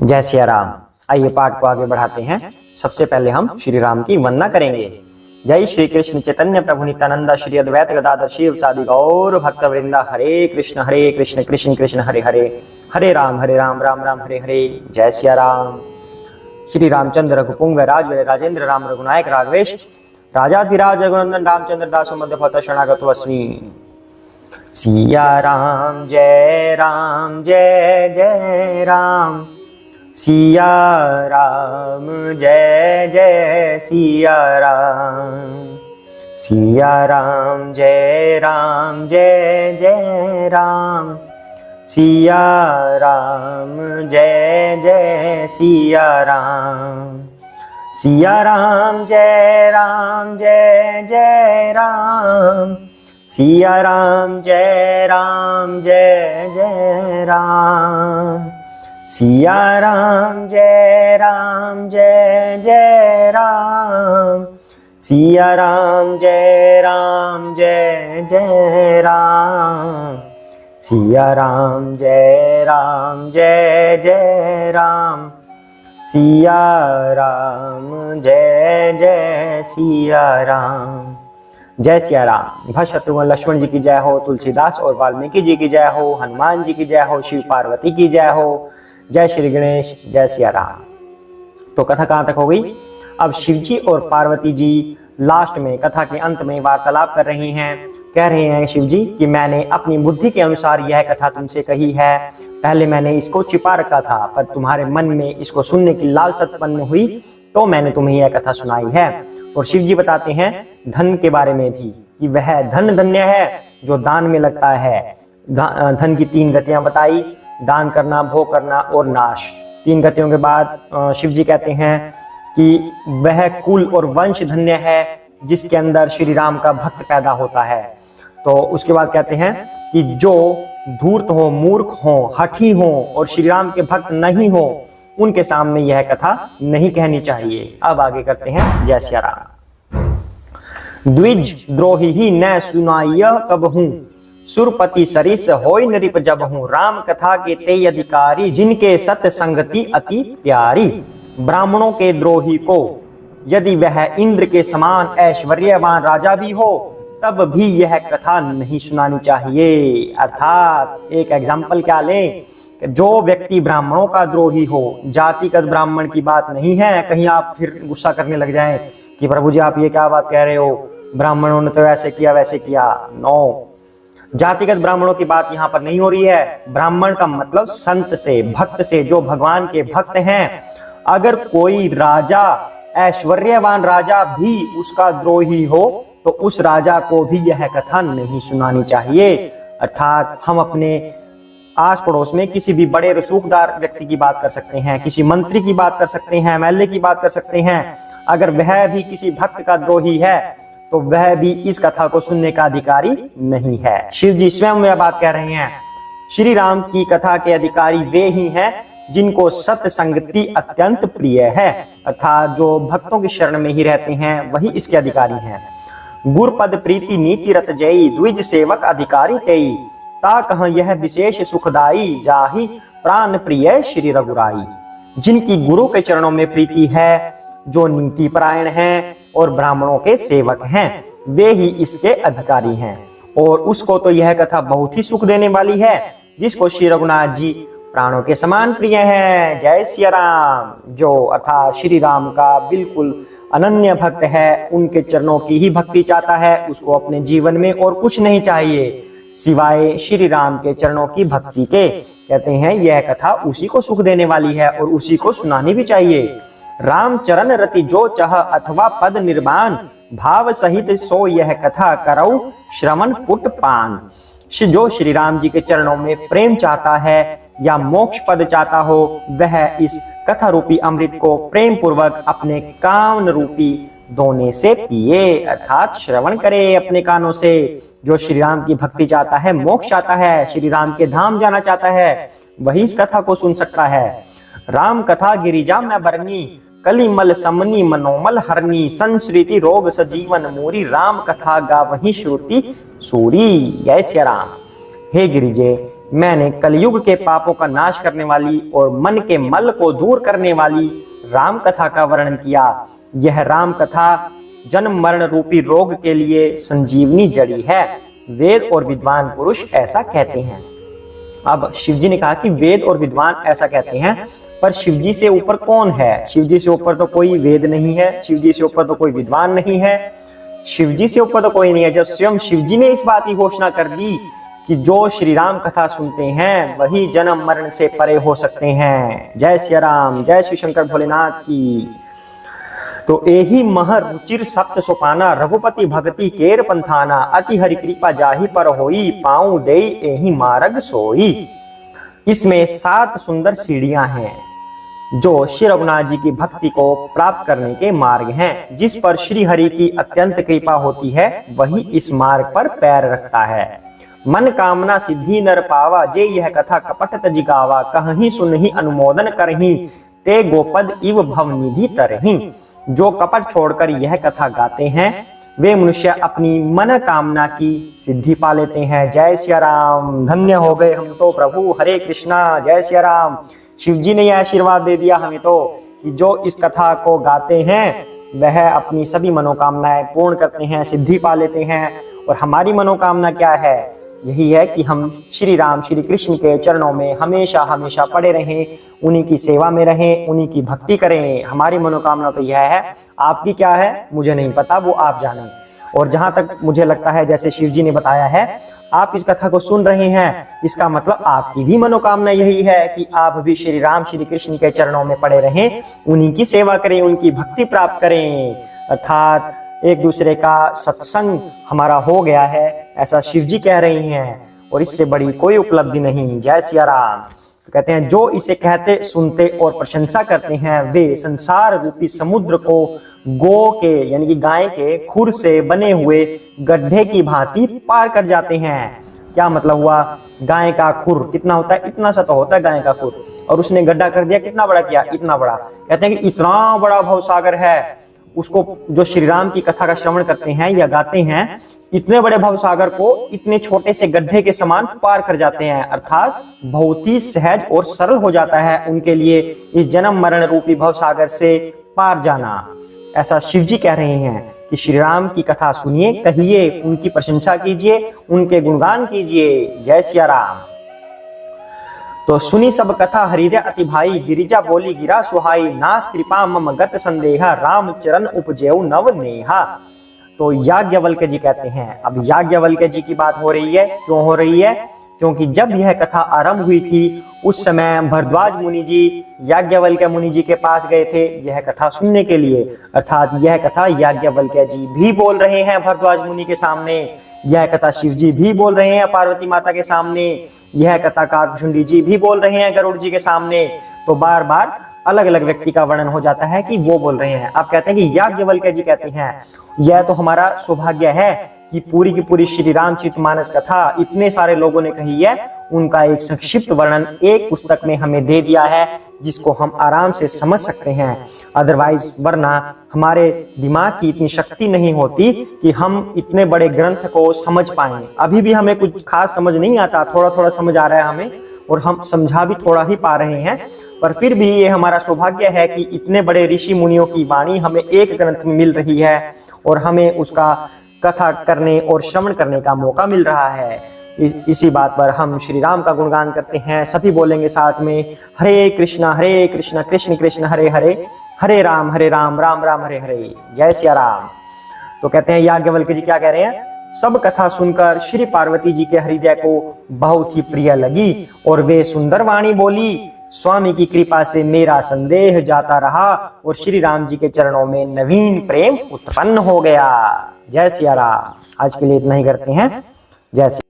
जय सिया राम। आइए पाठ को आगे बढ़ाते हैं। सबसे पहले हम श्री राम की वंदना करेंगे। जय श्री कृष्ण चैतन्य प्रभु नित्यानंद श्री अद्वैत गदाधर शिव सादि गौर भक्त वृंदा। हरे कृष्ण कृष्ण कृष्ण हरे हरे, हरे राम राम राम हरे हरे। जय सिया राम। श्री रामचंद्र रघुपुंग राज राजेंद्र राम रघुनायक राघवेश राजाधिराज रघुनंदन रामचंद्र दासो मध्य भक्त शरणागतो अस्मि। सिया राम जय जय राम, सिया राम जय जय सिया राम, सिया राम जय जय राम, सिया राम जय जय सिया राम, सिया राम जय जय राम, सिया राम जय जय राम, सिया राम जय जय राम, सिया राम जय जय राम, सिया राम जय जय राम, सिया राम जय सिया राम। जय सिया राम। भक्त शत्रुघ्न लक्ष्मण जी की जय हो, तुलसीदास और वाल्मीकि जी की जय हो, हनुमान जी की जय हो, शिव पार्वती की जय हो। जय श्री गणेश। जय सिया राम। तो कथा कहाँ तक हो गई? अब शिव जी और पार्वती जी लास्ट में, कथा के अंत में वार्तालाप कर रही हैं। कह रहे हैं शिव जी कि मैंने अपनी बुद्धि के अनुसार यह कथा तुमसे कही है। पहले मैंने इसको छिपा रखा था, पर तुम्हारे मन में इसको सुनने की लालसा उत्पन्न हुई तो मैंने तुम्हें यह कथा सुनाई है। और शिव जी बताते हैं धन के बारे में भी कि वह धन धन्य है जो दान में लगता है। धन की 3 गतियां बताई, दान करना, भोग करना और नाश। 3 गतियों के बाद शिव जी कहते हैं कि वह कुल और वंश धन्य है जिसके अंदर श्री राम का भक्त पैदा होता है। तो उसके बाद कहते हैं कि जो धूर्त हो, मूर्ख हो, हठी हो और श्री राम के भक्त नहीं हो, उनके सामने यह कथा नहीं कहनी चाहिए। अब आगे करते हैं। जय सिया राम। द्विज द्रोही ही न सुनाय कबहूं, सुरपति सरिस होय नृप जबहूं, राम कथा के ते अधिकारी जिनके सत संगति अति प्यारी। ब्राह्मणों के द्रोही को यदि वह इंद्र के समान ऐश्वर्यवान राजा भी हो तब भी यह कथा नहीं सुनानी चाहिए। अर्थात एक एग्जाम्पल क्या लें, जो व्यक्ति ब्राह्मणों का द्रोही हो, जातिगत ब्राह्मण की बात नहीं है, कहीं आप फिर गुस्सा करने लग जाएं कि प्रभु जी आप ये क्या बात कह रहे हो, ब्राह्मणों ने तो ऐसे किया वैसे किया। नो, जातिगत ब्राह्मणों की बात यहाँ पर नहीं हो रही है। ब्राह्मण का मतलब संत से, भक्त से, जो भगवान के भक्त हैं। अगर कोई राजा, ऐश्वर्यवान राजा भी उसका द्रोही हो तो उस राजा को भी यह कथा नहीं सुनानी चाहिए। अर्थात हम अपने आस पड़ोस में किसी भी बड़े रसूखदार व्यक्ति की बात कर सकते हैं, किसी मंत्री की बात कर सकते हैं, एमएलए की बात कर सकते हैं। अगर वह भी किसी भक्त का द्रोही है तो वह भी इस कथा को सुनने का अधिकारी नहीं है। शिव जी स्वयं यह बात कह रहे हैं। श्री राम की कथा के अधिकारी वे ही हैं जिनको सत्संगति अत्यंत प्रिय है, अर्थात जो भक्तों की शरण में ही रहते हैं वही इसके अधिकारी हैं। गुरपद प्रीति नीति रत जयी, द्विज सेवक अधिकारी तेई, ता कह यह विशेष सुखदाई, जाहि प्राण प्रिय श्री रघुराई। जिनकी गुरु के चरणों में प्रीति है, जो नीति परायण हैं और ब्राह्मणों के सेवक हैं, वे ही इसके अधिकारी हैं। और उसको तो यह कथा बहुत ही सुख देने वाली है जिसको श्री रघुनाथ जी प्राणों के समान प्रिय है। जय सिया राम। जो अर्थात श्री राम का बिल्कुल अनन्य भक्त है, उनके चरणों की ही भक्ति चाहता है, उसको अपने जीवन में और कुछ नहीं चाहिए सिवाय श्री राम के चरणों की भक्ति के। कहते हैं यह कथा उसी को सुख देने वाली है और उसी को सुनानी भी चाहिए। राम चरण रति जो चाह अथवा पद निर्माण, भाव सहित सो यह कथा करौ श्रवण पुट पान। जो श्री राम जी के चरणों में प्रेम चाहता है या मोक्ष पद चाहता हो, वह इस कथा रूपी अमृत को प्रेम पूर्वक अपने कान रूपी दोने से पिए, अर्थात श्रवण करे अपने कानों से। जो श्री राम की भक्ति चाहता है, मोक्ष चाहता है, श्री राम के धाम जाना चाहता है, वही इस कथा को सुन सकता है। राम कथा गिरिजा में बरनी, कलिमल समनी मनोमल हरनी, संस्कृति रोग सजीवन मोरी, राम कथा गावही श्रुति सूरी। जय सिया राम। हे गिरिजे, मैंने कलयुग के पापों का नाश करने वाली और मन के मल को दूर करने वाली राम कथा का वर्णन किया। यह राम कथा जन्म मरण रूपी रोग के लिए संजीवनी जड़ी है। वेद और विद्वान पुरुष ऐसा कहते हैं। अब शिव जी ने कहा कि वेद और विद्वान ऐसा कहते हैं, पर शिव जी से ऊपर कौन है? शिव जी से ऊपर तो कोई वेद नहीं है, शिव जी से ऊपर तो कोई विद्वान नहीं है, शिव जी से ऊपर तो कोई नहीं है। जब स्वयं शिव जी ने इस बात की घोषणा कर दी कि जो श्री राम कथा सुनते हैं वही जन्म मरण से परे हो सकते हैं। जय सिया राम, जय श्री शंकर भोलेनाथ की। तो एही मह रुचिर सप्त सोपाना, रघुपति भक्ति केर पंथाना, अति हरि कृपा जाहि पर होई, पाऊं देई एही मार्ग सोई। इसमें 7 सुंदर सीढ़ियां हैं जो श्री रघुनाथ जी की भक्ति को प्राप्त करने के मार्ग हैं। जिस पर श्री हरि की अत्यंत कृपा होती है वही इस मार्ग पर पैर रखता है। मन कामना सिद्धि नर पावा, जे यह कथा कपट तजि गावा, कहहीं सुनहि अनुमोदन करहीं, ते गोपद इव भवनिधि तरहीं। जो कपट छोड़कर यह कथा गाते हैं वे मनुष्य अपनी मन कामना की सिद्धि पा लेते हैं। जय सिया राम, धन्य हो गए हम तो प्रभु। हरे कृष्णा, जय सिया राम। शिव जी ने यह आशीर्वाद दे दिया हमें तो कि जो इस कथा को गाते हैं वह अपनी सभी मनोकामनाएं पूर्ण करते हैं, सिद्धि पा लेते हैं। और हमारी मनोकामना क्या है? यही है कि हम श्री राम श्री कृष्ण के चरणों में हमेशा हमेशा पड़े रहें, उन्हीं की सेवा में रहें, उन्हीं की भक्ति करें। हमारी मनोकामना तो यह है। आपकी क्या है मुझे नहीं पता, वो आप जानें। और जहां तक मुझे लगता है, जैसे शिव जी ने बताया है, आप इस कथा को सुन रहे हैं, इसका मतलब आपकी भी मनोकामना यही है कि आप भी श्री राम श्री कृष्ण के चरणों में पड़े रहें, उन्हीं की सेवा करें, उनकी भक्ति प्राप्त करें। अर्थात एक दूसरे का सत्संग हमारा हो गया है, ऐसा शिव जी कह रहे हैं। और इससे बड़ी कोई उपलब्धि नहीं। जय सिया राम। तो कहते हैं जो इसे कहते सुनते और प्रशंसा करते हैं वे संसार रूपी समुद्र को गो के यानी कि गाय के खुर से बने हुए गड्ढे की भांति पार कर जाते हैं। क्या मतलब हुआ? गाय का खुर कितना होता है? इतना सा तो होता है गाय का खुर, और उसने गड्ढा कर दिया, कितना बड़ा किया? इतना बड़ा। कहते हैं कि इतना बड़ा भवसागर है, उसको जो श्री राम की कथा का श्रवण करते हैं या गाते हैं, इतने बड़े भवसागर को इतने छोटे से गड्ढे के समान पार कर जाते हैं। अर्थात बहुत ही सहज और सरल हो जाता है उनके लिए इस जन्म मरण रूपी भवसागर से पार जाना। ऐसा शिव जी कह रहे हैं कि श्री राम की कथा सुनिए, कहिए, उनकी प्रशंसा कीजिए, उनके गुणगान कीजिए। जय सिया राम। तो सुनी सब कथा हृदय अति भाई, गिरिजा बोली गिरा सुहाई, नाथ कृपा मम गत संदेहा, राम चरण उपजेऊ नव नेहा। तो याज्ञवल्क्य जी कहते हैं, अब याज्ञवल्क्य जी की बात हो रही है। क्यों हो रही है? क्योंकि जब यह कथा आरंभ हुई थी उस समय भरद्वाज मुनि जी याज्ञवल्क्य मुनि जी के पास गए थे यह कथा सुनने के लिए। अर्थात यह कथा याज्ञवल्क्य जी भी बोल रहे हैं भरद्वाज मुनि के सामने, यह कथा शिव जी भी बोल रहे हैं पार्वती माता के सामने, यह कथा काकभुशुंडी जी भी बोल रहे हैं गरुड़ जी के सामने। तो बार बार अलग अलग व्यक्ति का वर्णन हो जाता है कि वो बोल रहे हैं। आप कहते हैं कि याज्ञवल्क्य जी कहते हैं यह तो हमारा सौभाग्य है कि पूरी की पूरी श्री रामचरितमानस कथा इतने सारे लोगों ने कही है, उनका एक संक्षिप्त वर्णन एक पुस्तक में हमें दे दिया है जिसको हम आराम से समझ सकते हैं। अदरवाइज वरना हमारे दिमाग की इतनी शक्ति नहीं होती कि हम इतने बड़े ग्रंथ को समझ पाएं। अभी भी हमें कुछ खास समझ नहीं आता, थोड़ा थोड़ा समझ आ रहा है हमें, और हम समझा भी थोड़ा ही पा रहे हैं। पर फिर भी ये हमारा सौभाग्य है कि इतने बड़े ऋषि मुनियों की वाणी हमें एक ग्रंथ में मिल रही है और हमें उसका कथा करने और श्रवण करने का मौका मिल रहा है। इसी बात पर हम श्री राम का गुणगान करते हैं। सभी बोलेंगे साथ में, हरे कृष्ण कृष्ण कृष्ण हरे हरे, हरे राम राम राम हरे हरे। जय सिया राम। तो कहते हैं याज्ञवल्क्य जी क्या कह रहे हैं? सब कथा सुनकर श्री पार्वती जी के हृदय को बहुत ही प्रिय लगी और वे सुंदर वाणी बोली। स्वामी की कृपा से मेरा संदेह जाता रहा और श्री राम जी के चरणों में नवीन प्रेम उत्पन्न हो गया। जय सिया राम। आज के लिए इतना ही करते हैं। जय सिया।